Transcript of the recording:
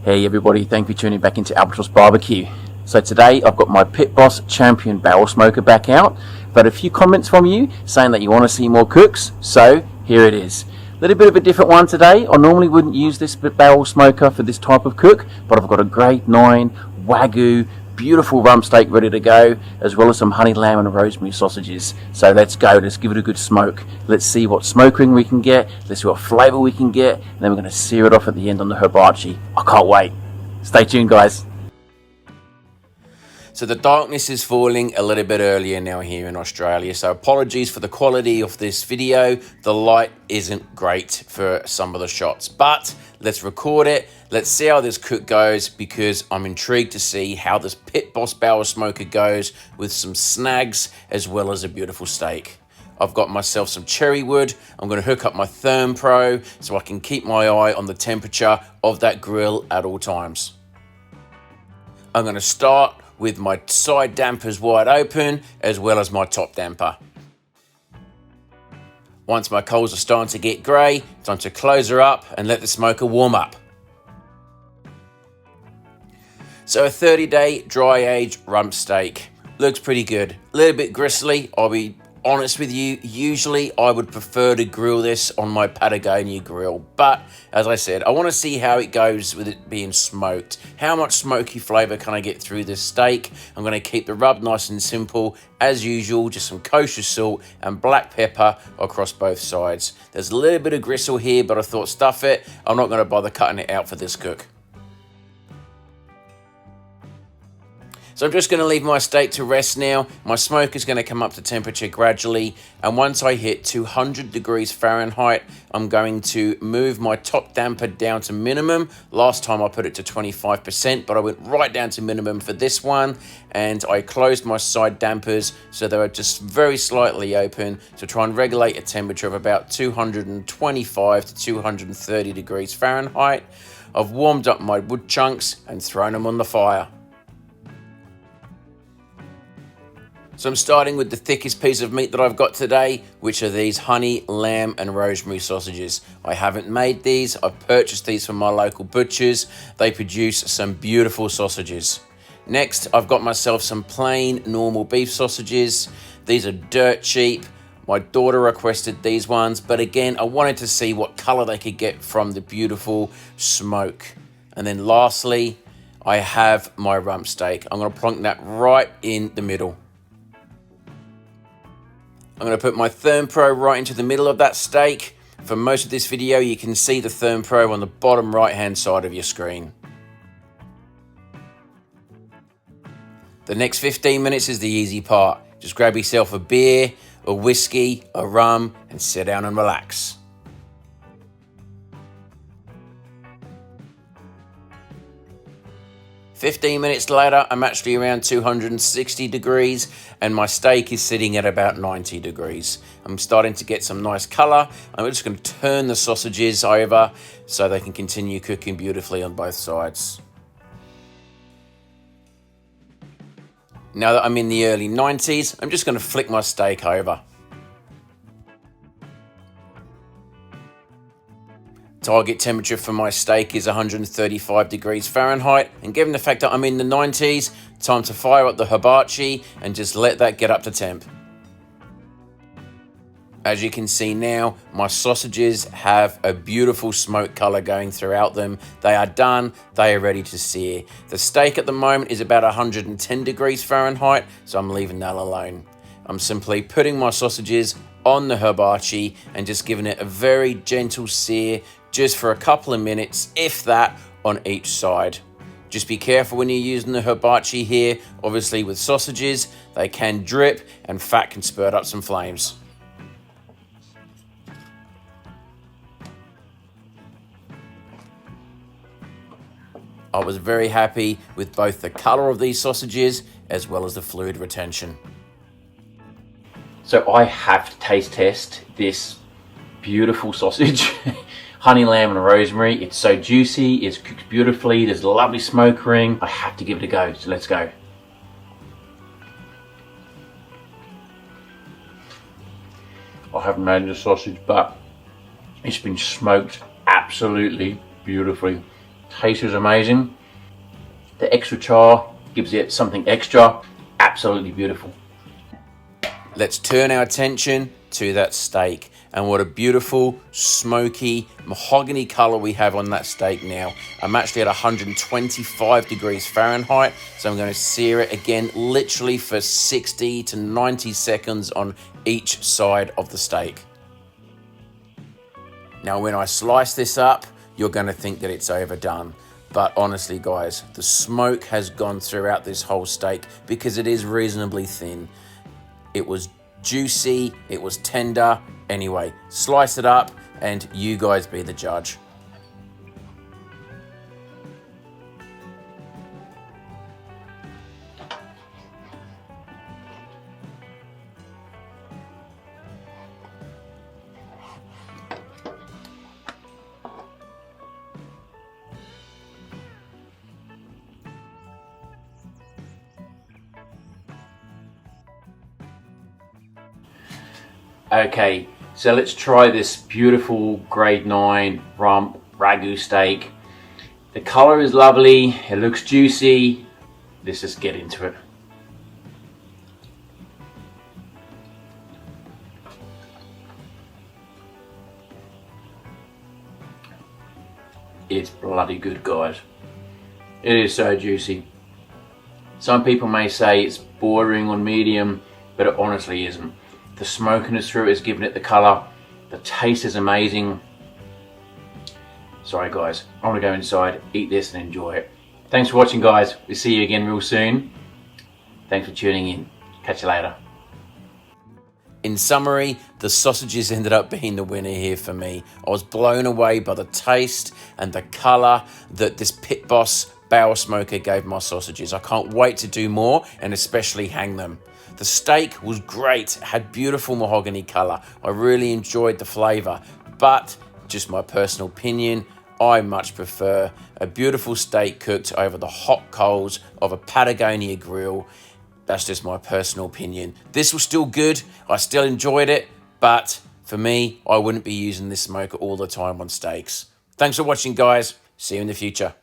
Hey everybody, thank you for tuning back into Albatross Barbecue. So today I've got my Pit Boss Champion Barrel Smoker back out. I've had a few comments from you saying that you want to see more cooks, so here it is. A little bit of a different one today. I normally wouldn't use this barrel smoker for this type of cook, but I've got a grade 9 Wagyu beautiful rump steak ready to go, as well as some honey lamb and rosemary sausages. So let's go, let's give it a good smoke. Let's see what smokering we can get, let's see what flavour we can get, and then we're going to sear it off at the end on the hibachi. I can't wait. Stay tuned, guys. So the darkness is falling a little bit earlier now here in Australia, so apologies for the quality of this video. The light isn't great for some of the shots, but let's record it. Let's see how this cook goes, because I'm intrigued to see how this Pit Boss Barrel Smoker goes with some snags as well as a beautiful steak. I've got myself some cherry wood. I'm going to hook up my ThermPro so I can keep my eye on the temperature of that grill at all times. I'm going to start with my side dampers wide open, as well as my top damper. Once my coals are starting to get grey, time to close her up and let the smoker warm up. So a 30-day dry age rump steak. Looks pretty good. A little bit gristly, I'll be honest with you. Usually I would prefer to grill this on my Patagonia grill, but as I said, I want to see how it goes with it being smoked. How much smoky flavour can I get through this steak? I'm going to keep the rub nice and simple as usual, just some kosher salt and black pepper across both sides. There's a little bit of gristle here, but I thought stuff it, I'm not going to bother cutting it out for this cook. So I'm just going to leave my steak to rest now. My smoke is going to come up to temperature gradually, and once I hit 200 degrees Fahrenheit, I'm going to move my top damper down to minimum. Last time I put it to 25%, but I went right down to minimum for this one, and I closed my side dampers so they were just very slightly open to try and regulate a temperature of about 225 to 230 degrees Fahrenheit. I've warmed up my wood chunks and thrown them on the fire. So I'm starting with the thickest piece of meat that I've got today, which are these honey, lamb and rosemary sausages. I haven't made these, I've purchased these from my local butchers. They produce some beautiful sausages. Next, I've got myself some plain normal beef sausages. These are dirt cheap. My daughter requested these ones, but again, I wanted to see what color they could get from the beautiful smoke. And then lastly, I have my rump steak. I'm gonna plonk that right in the middle. I'm going to put my ThermPro right into the middle of that steak. For most of this video, you can see the ThermPro on the bottom right-hand side of your screen. The next 15 minutes is the easy part. Just grab yourself a beer, a whiskey, a rum, and sit down and relax. "15 minutes later, I'm actually around 260 degrees and my steak is sitting at about 90 degrees. I'm starting to get some nice color. I'm just going to turn the sausages over so they can continue cooking beautifully on both sides. Now that I'm in the early 90s, I'm just going to flick my steak over. Target temperature for my steak is 135 degrees Fahrenheit, and given the fact that I'm in the 90s, time to fire up the hibachi and just let that get up to temp. As you can see now, my sausages have a beautiful smoke color going throughout them. They are done, they are ready to sear. The steak at the moment is about 110 degrees Fahrenheit, so I'm leaving that alone. I'm simply putting my sausages on the hibachi and just giving it a very gentle sear, just for a couple of minutes, if that, on each side. Just be careful when you're using the hibachi here. Obviously with sausages, they can drip and fat can spurt up some flames. I was very happy with both the color of these sausages as well as the fluid retention. So I have to taste test this beautiful sausage. Honey lamb and rosemary. It's so juicy, it's cooked beautifully, there's a lovely smoke ring. I have to give it a go, so let's go. I haven't made the sausage, but it's been smoked absolutely beautifully. Taste is amazing. The extra char gives it something extra. Absolutely beautiful. Let's turn our attention to that steak, and what a beautiful smoky mahogany color we have on that steak now. I'm actually at 125 degrees Fahrenheit, so I'm going to sear it again literally for 60 to 90 seconds on each side of the steak. Now when I slice this up, you're going to think that it's overdone. But honestly guys, the smoke has gone throughout this whole steak because it is reasonably thin. It was juicy, it was tender. Anyway, slice it up and you guys be the judge. Okay, so let's try this beautiful grade 9 rump ragu steak. The color is lovely, it looks juicy. Let's just get into it. It's bloody good, guys. It is so juicy. Some people may say it's bordering on medium, but it honestly isn't. The smokiness through it is giving it the colour. The taste is amazing. Sorry guys, I want to go inside, eat this and enjoy it. Thanks for watching guys. We'll see you again real soon. Thanks for tuning in. Catch you later. In summary, the sausages ended up being the winner here for me. I was blown away by the taste and the colour that this Pit Boss barrel smoker gave my sausages. I can't wait to do more and especially hang them. The steak was great, it had beautiful mahogany colour. I really enjoyed the flavour, but just my personal opinion, I much prefer a beautiful steak cooked over the hot coals of a Patagonia grill. That's just my personal opinion. This was still good, I still enjoyed it, but for me, I wouldn't be using this smoker all the time on steaks. Thanks for watching guys, see you in the future.